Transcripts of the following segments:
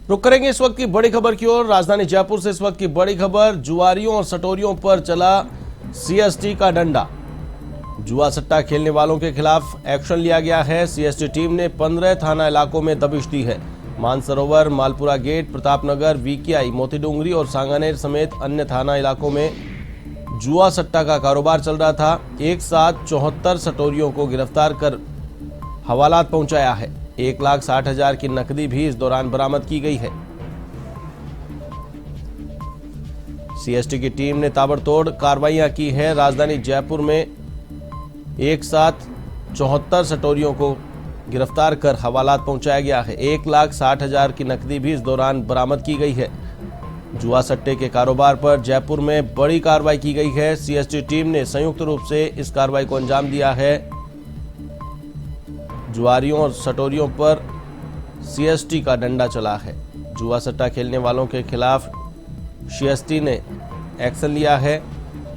रुक करेंगे इस वक्त की बड़ी खबर की ओर। राजधानी जयपुर से इस वक्त की बड़ी खबर, जुआरियों और सटोरियों पर चला सीएसटी का डंडा। जुआ सट्टा खेलने वालों के खिलाफ एक्शन लिया गया है। सीएसटी टीम ने 15 थाना इलाकों में दबिश दी है। मानसरोवर, मालपुरा गेट, प्रतापनगर, वीकेआई, मोतीडूंगरी और सांगानेर समेत अन्य थाना इलाकों में जुआ सट्टा का कारोबार चल रहा था। एक साथ 74 सटोरियों को गिरफ्तार कर हवालात पहुंचाया है। 1,60,000 की नकदी भी इस दौरान बरामद की गई है। सीएसटी की टीम ने ताबड़तोड़ कार्रवाइयां की है। राजधानी जयपुर में एक साथ 74 सटोरियों को गिरफ्तार कर हवालात पहुंचाया गया है। 1,60,000 की नकदी भी इस दौरान बरामद की गई है। जुआ सट्टे के कारोबार पर जयपुर में बड़ी कार्रवाई की गई है। सीएसटी टीम ने संयुक्त रूप से इस कार्रवाई को अंजाम दिया है। जुआरियों और सटोरियों पर सीएसटी का डंडा चला है। जुआ सट्टा खेलने वालों के खिलाफ सीएसटी ने एक्शन लिया है।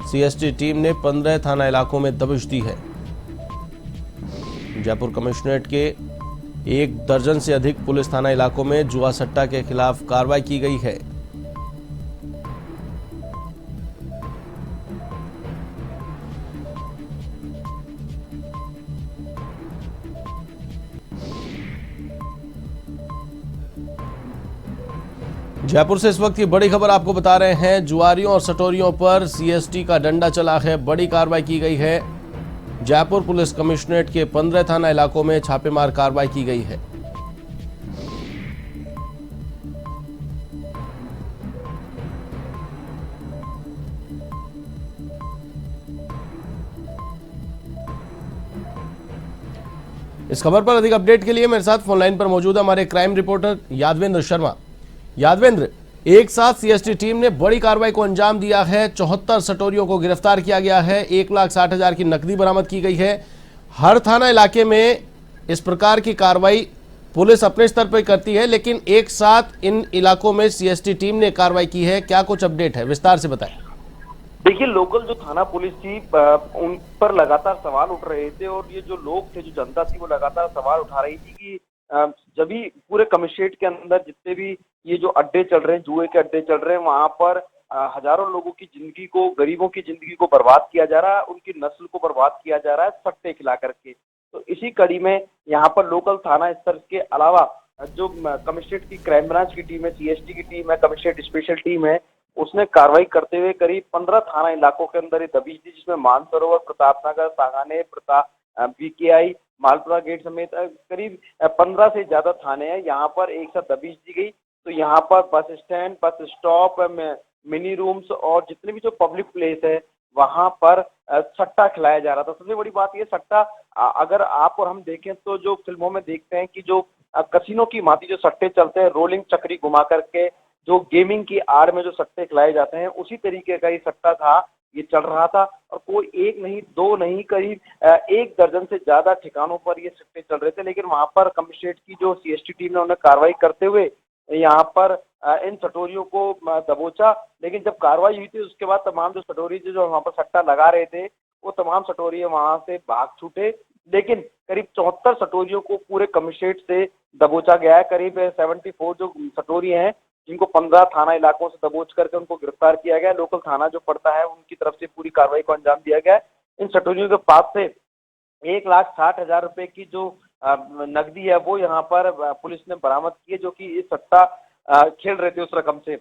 सीएसटी टीम ने 15 थाना इलाकों में दबिश दी है। जयपुर कमिश्नरेट के 1 दर्जन से अधिक पुलिस थाना इलाकों में जुआ सट्टा के खिलाफ कार्रवाई की गई है। जयपुर से इस वक्त की बड़ी खबर आपको बता रहे हैं। जुआरियों और सटोरियों पर सीएसटी का डंडा चला है। बड़ी कार्रवाई की गई है। जयपुर पुलिस कमिश्नरेट के 15 थाना इलाकों में छापेमार कार्रवाई की गई है। इस खबर पर अधिक अपडेट के लिए मेरे साथ फोनलाइन पर मौजूद है हमारे क्राइम रिपोर्टर यादवेंद्र शर्मा। यादवेंद्र, एक साथ सीएसटी टीम ने बड़ी कार्रवाई को अंजाम दिया है। 74 सटोरियों को गिरफ्तार किया गया है। 1,60,000 की नकदी बरामद की गई है। हर थाना इलाके में इस प्रकार की कार्रवाई पुलिस अपने स्तर पर करती है, लेकिन एक साथ इन इलाकों में सीएसटी टीम ने कार्रवाई की है। क्या कुछ अपडेट है, विस्तार से बताएं। देखिए, लोकल जो थाना पुलिस थी उन पर लगातार सवाल उठ रहे थे और ये जो लोग थे, जो जनता थी, वो लगातार सवाल उठा रही थी कि जब भी पूरे कमिश्नरेट के अंदर जितने भी ये जो अड्डे चल रहे हैं, जुए के अड्डे चल रहे हैं, वहां पर हजारों लोगों की जिंदगी को, गरीबों की जिंदगी को बर्बाद किया जा रहा है, उनकी नस्ल को बर्बाद किया जा रहा है सट्टे खिला करके। तो इसी कड़ी में यहाँ पर लोकल थाना स्तर के अलावा जो कमिश्नरेट की क्राइम ब्रांच की टीम है, सीएसटी की टीम है, कमिश्नरेट स्पेशल टीम है, उसने कार्रवाई करते हुए करीब 15 थाना इलाकों के अंदर ये दबिश दी, जिसमें मानसरोवर, प्रतापनगर, सांगानेर, वीकेआई, मालपुरा गेट समेत करीब 15 से ज्यादा थाने हैं। यहाँ पर एक साथ दबिश दी गई। तो यहाँ पर bus stand, bus stop, mini rooms और जितने भी जो पब्लिक प्लेस है, वहां पर सट्टा खिलाया जा रहा था। सबसे बड़ी बात ये, सट्टा अगर आप और हम देखें तो जो फिल्मों में देखते हैं कि जो कसिनो की भांति जो सट्टे चलते हैं, रोलिंग चक्री घुमा करके जो गेमिंग की आड़ में जो सट्टे खिलाए जाते हैं, उसी तरीके का ये सट्टा था, ये चल रहा था। और कोई एक नहीं, दो नहीं, करीब 1 दर्जन से ज्यादा ठिकानों पर ये सट्टे चल रहे थे। लेकिन वहां पर कमिश्नरेट की जो सीएसटी टीम ने उन्हें कार्रवाई करते हुए यहाँ पर इन सटोरियों को दबोचा। लेकिन जब कार्रवाई हुई थी, उसके बाद तमाम जो सटोरी जो वहां पर सट्टा लगा रहे थे, वो तमाम सटोरी वहां से भाग छूटे। लेकिन करीब 74 सटोरियों को पूरे कमिश्नरेट से दबोचा गया है। करीब 74 जो सटोरी हैं, जिनको 15 थाना इलाकों से दबोच करके उनको गिरफ्तार किया गया। लोकल थाना जो पड़ता है, उनकी तरफ से पूरी कार्रवाई को अंजाम दिया गया है। इन सटोरियों के पास से 1,60,000 रुपए की जो नकदी है, वो यहाँ पर पुलिस ने बरामद की है, जो कि इस सट्टा खेल रहे थे उस रकम से।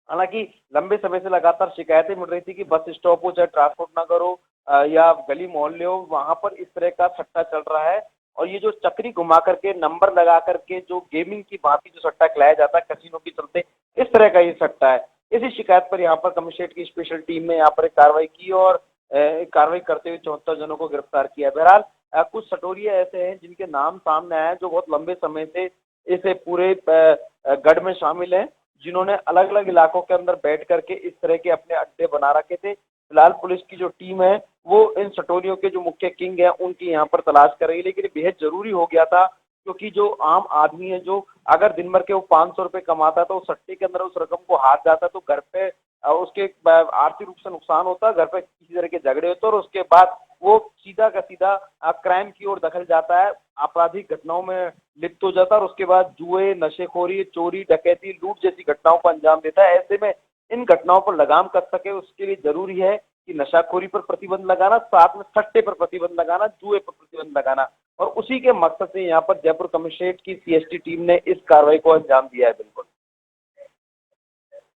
हालांकि लंबे समय से लगातार शिकायतें मिल रही थी कि बस स्टॉप हो, चाहे ट्रांसपोर्ट नगर हो या गली मोहल्ले हो, वहां पर इस तरह का सट्टा चल रहा है। और ये जो चक्री घुमा करके, नंबर लगा करके जो गेमिंग की भांति जो सट्टा खिलाया जाता है कसिनो के चलते, इस तरह का ये सट्टा है। इसी शिकायत पर यहाँ पर कमिश्नरेट की स्पेशल टीम ने यहाँ पर एक कार्रवाई की और कार्रवाई करते हुए 74 जनों को गिरफ्तार किया। बहरहाल कुछ सटोरिया ऐसे हैं जिनके नाम सामने आए हैं, जो बहुत लंबे समय से इस पूरे गढ़ में शामिल हैं, जिन्होंने अलग अलग इलाकों के अंदर बैठ करके इस तरह के अपने अड्डे बना रखे थे। फिलहाल पुलिस की जो टीम है, वो इन सटोरियों के जो मुख्य किंग हैं, उनकी यहाँ पर तलाश कर रही है। लेकिन बेहद जरूरी हो गया था क्योंकि जो आम आदमी है, जो अगर दिन भर के वो 500 रुपए कमाता है तो उस सट्टे के अंदर उस रकम को हार जाता है तो घर पे उसके आर्थिक रूप से नुकसान होता है, घर पे किसी तरह के झगड़े होते हैं और उसके बाद वो सीधा का सीधा क्राइम की ओर दखल जाता है, आपराधिक घटनाओं में लिप्त हो जाता है और उसके बाद जुए, नशेखोरी, चोरी, डकैती, लूट जैसी घटनाओं को अंजाम देता है। ऐसे में इन घटनाओं पर लगाम कस सके उसके लिए जरूरी है कि नशाखोरी पर प्रतिबंध लगाना, साथ में सट्टे पर प्रतिबंध लगाना, जुए पर प्रतिबंध लगाना, और उसी के मकसद से यहाँ पर जयपुर कमिश्नरेट की सीएसटी टीम ने इस कार्रवाई को अंजाम दिया है। बिल्कुल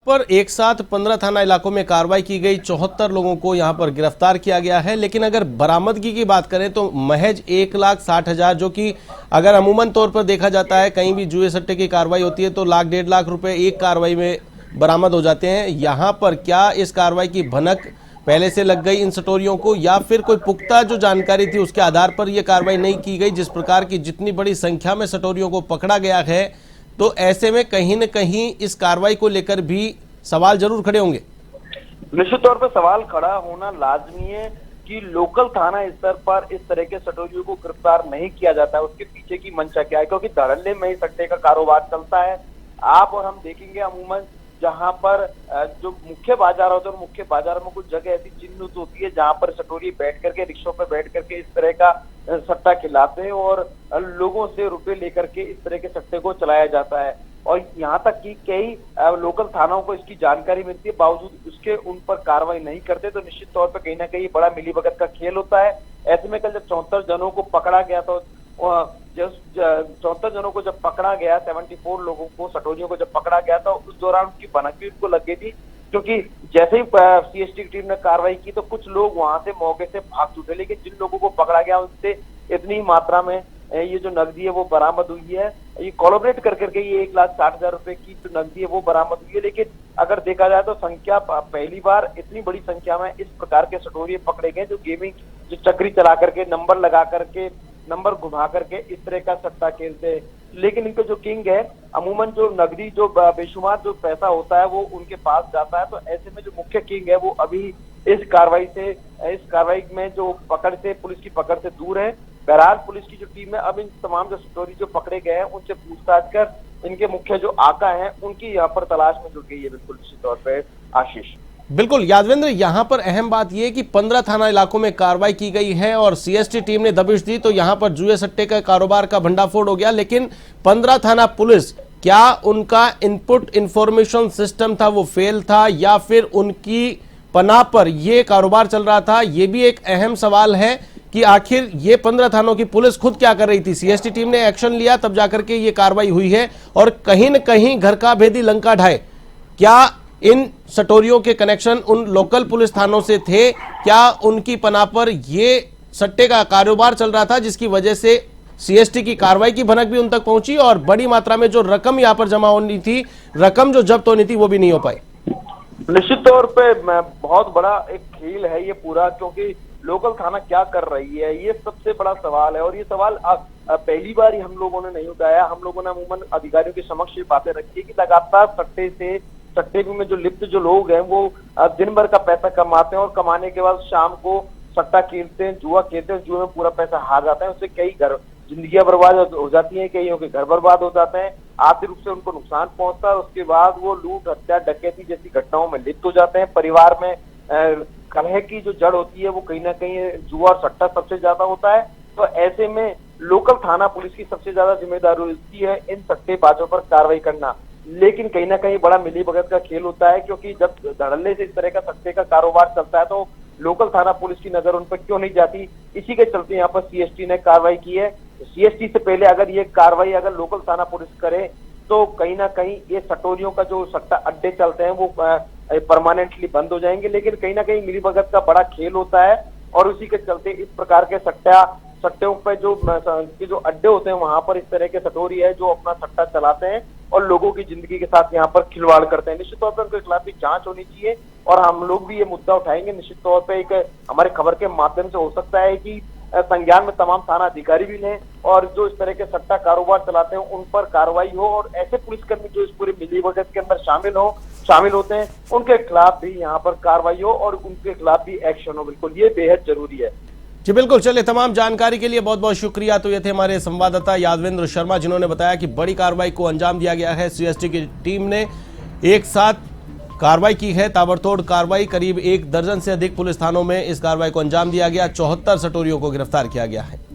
पर एक साथ 15 थाना इलाकों में कार्रवाई की गई, 74 लोगों को यहां पर गिरफ्तार किया गया है। लेकिन अगर बरामदगी की बात करें तो महज 1,60,000, जो कि अगर अमूमन तौर पर देखा जाता है कहीं भी जुए सट्टे की कार्रवाई होती है तो लाख 1.5 लाख रुपए एक कार्रवाई में बरामद हो जाते हैं। यहाँ पर क्या इस कार्रवाई की भनक पहले से लग गई इन सटोरियों को, या फिर कोई पुख्ता जो जानकारी थी उसके आधार पर यह कार्रवाई नहीं की गई? जिस प्रकार की जितनी बड़ी संख्या में सटोरियों को पकड़ा गया है तो ऐसे में कहीं न कहीं इस कार्रवाई को लेकर भी सवाल जरूर खड़े होंगे। निश्चित तौर पर सवाल खड़ा होना लाजमी है कि लोकल थाना स्तर पर इस तरह के सटोरियों को गिरफ्तार नहीं किया जाता है, उसके पीछे की मंशा क्या है, क्योंकि धड़ल्ले में ही सट्टे का कारोबार चलता है। आप और हम देखेंगे अमूमन जहां पर जो मुख्य बाजार होते हैं, मुख्य बाजार में कुछ जगह ऐसी चिन्हित होती है जहां पर सटोरी बैठ करके, रिक्शों पर बैठ करके इस तरह का सट्टा खिलाते हैं और लोगों से रुपए लेकर के इस तरह के सट्टे को चलाया जाता है। और यहाँ तक कि कई लोकल थानाओं को इसकी जानकारी मिलती है, बावजूद उसके उन पर कार्रवाई नहीं करते, तो निश्चित तौर पर कहीं ना कहीं बड़ा मिलीभगत का खेल होता है। ऐसे में कल जब 74 जनों को पकड़ा गया तो 74 जनों को जब पकड़ा गया, 74 लोगों को, सटोरियों को जब पकड़ा गया तो उस दौरान उनकी भनक भी उनको लग गई थी, क्योंकि जैसे ही सीएसटी की टीम ने कार्रवाई की तो कुछ लोग वहां से मौके से भाग छूटे, लेकिन जिन लोगों को पकड़ा गया उनसे इतनी मात्रा में ये जो नकदी है वो बरामद हुई है। ये कोलैबोरेट कर करके ये 1,60,000 रुपए की जो नकदी है वो बरामद हुई है। लेकिन अगर देखा जाए तो संख्या पहली बार इतनी बड़ी संख्या में इस प्रकार के सटोरिये पकड़े गए जो गेमिंग, जो चक्री चला करके, नंबर लगा करके, नंबर घुमा करके इस तरह का सट्टा खेलते हैं। लेकिन इनका जो किंग है, अमूमन जो नकदी, जो बेशुमार जो पैसा होता है वो उनके पास जाता है। तो ऐसे में जो मुख्य किंग है वो अभी इस कार्रवाई में जो पकड़ से, पुलिस की पकड़ से दूर है। बहरहाल पुलिस की जो टीम है अब इन तमाम जो सटोरी जो पकड़े गए हैं उनसे पूछताछ कर इनके मुख्य जो आका हैं उनकी यहाँ पर तलाश में जुट गई है। बिल्कुल निश्चित तौर पर आशीष। बिल्कुल यादवेंद्र, यहाँ पर अहम बात यह है कि 15 थाना इलाकों में कार्रवाई की गई है और सीएसटी टीम ने दबिश दी तो यहाँ पर जुए सट्टे का कारोबार का भंडाफोड़ हो गया। लेकिन 15 थाना पुलिस, क्या उनका इनपुट इंफॉर्मेशन सिस्टम था वो फेल था, या फिर उनकी पनाह पर यह कारोबार चल रहा था? ये भी एक अहम सवाल है कि आखिर ये 15 थानों की पुलिस खुद क्या कर रही थी। सीएसटी टीम ने एक्शन लिया तब जाकर के ये कार्रवाई हुई है और कहीं न कहीं घर का भेदी लंका ढाए। क्या इन सटोरियों के कनेक्शन उन लोकल पुलिस थानों से थे? क्या उनकी पनाह पर ये सट्टे का कारोबार चल रहा था जिसकी वजह से सीएसटी की कार्रवाई की भनक भी उन तक पहुंची और बड़ी मात्रा में जो रकम यहां पर जमा होनी थी, रकम जो जब्त होनी थी वो भी नहीं हो पाई? निश्चित तौर पे बहुत बड़ा एक खेल है ये पूरा, क्योंकि लोकल थाना क्या कर रही है ये सबसे बड़ा सवाल है। और ये सवाल पहली बार ही हम लोगों ने नहीं उठाया। हम लोगों ने अमूमन अधिकारियों के समक्ष ये बातें रखी है कि लगातार सट्टे में जो लिप्त जो लोग हैं वो दिन भर का पैसा कमाते हैं और कमाने के बाद शाम को सट्टा खेलते हैं, जुआ खेलते हैं, जुए में पूरा पैसा हार जाते हैं। उससे कई जिंदगियां बर्बाद हो जाती हैं, कईयों के घर बर्बाद हो जाते हैं, आर्थिक रूप से उनको नुकसान पहुंचता है। उसके बाद वो लूट, हत्या, डकैती जैसी घटनाओं में लिप्त हो जाते हैं। परिवार में कलह की जो जड़ होती है वो कहीं ना कहीं जुआ और सट्टा सबसे ज्यादा होता है। तो ऐसे में लोकल थाना पुलिस की सबसे ज्यादा जिम्मेदारी होती है इन सट्टेबाजों पर कार्रवाई करना। लेकिन कहीं ना कहीं बड़ा मिलीभगत का खेल होता है, क्योंकि जब धड़ल्ले से इस तरह का सट्टे का कारोबार चलता है तो लोकल थाना पुलिस की नजर उन पर क्यों नहीं जाती। इसी के चलते यहाँ पर सीएसटी ने कार्रवाई की है। सीएसटी से पहले अगर ये कार्रवाई अगर लोकल थाना पुलिस करे तो कहीं ना कहीं ये सटोरियों का जो सट्टा अड्डे चलते हैं वो परमानेंटली बंद हो जाएंगे। लेकिन कहीं ना कहीं मिलीभगत का बड़ा खेल होता है और उसी के चलते इस प्रकार के सट्टों पे जो अड्डे होते हैं वहां पर इस तरह के सटोरी है जो अपना सट्टा चलाते हैं और लोगों की जिंदगी के साथ यहाँ पर खिलवाड़ करते हैं। निश्चित तौर पर उनके खिलाफ भी जांच होनी चाहिए और हम लोग भी ये मुद्दा उठाएंगे। निश्चित तौर पर एक हमारे खबर के माध्यम से हो सकता है कि संज्ञान में तमाम थाना अधिकारी भी लें और जो इस तरह के सट्टा कारोबार चलाते हैं उन पर कार्रवाई हो और ऐसे पुलिसकर्मी जो इस पूरे मिलीभगत के अंदर शामिल होते हैं उनके खिलाफ भी यहाँ पर कार्रवाई हो और उनके खिलाफ भी एक्शन हो। बिल्कुल ये बेहद जरूरी है। जी बिल्कुल, चलिए तमाम जानकारी के लिए बहुत बहुत शुक्रिया। तो ये थे हमारे संवाददाता यादवेंद्र शर्मा, जिन्होंने बताया कि बड़ी कार्रवाई को अंजाम दिया गया है। सीएसटी की टीम ने एक साथ कार्रवाई की है, ताबड़तोड़ कार्रवाई। करीब 1 दर्जन से अधिक पुलिस थानों में इस कार्रवाई को अंजाम दिया गया। 74 सटोरियों को गिरफ्तार किया गया है।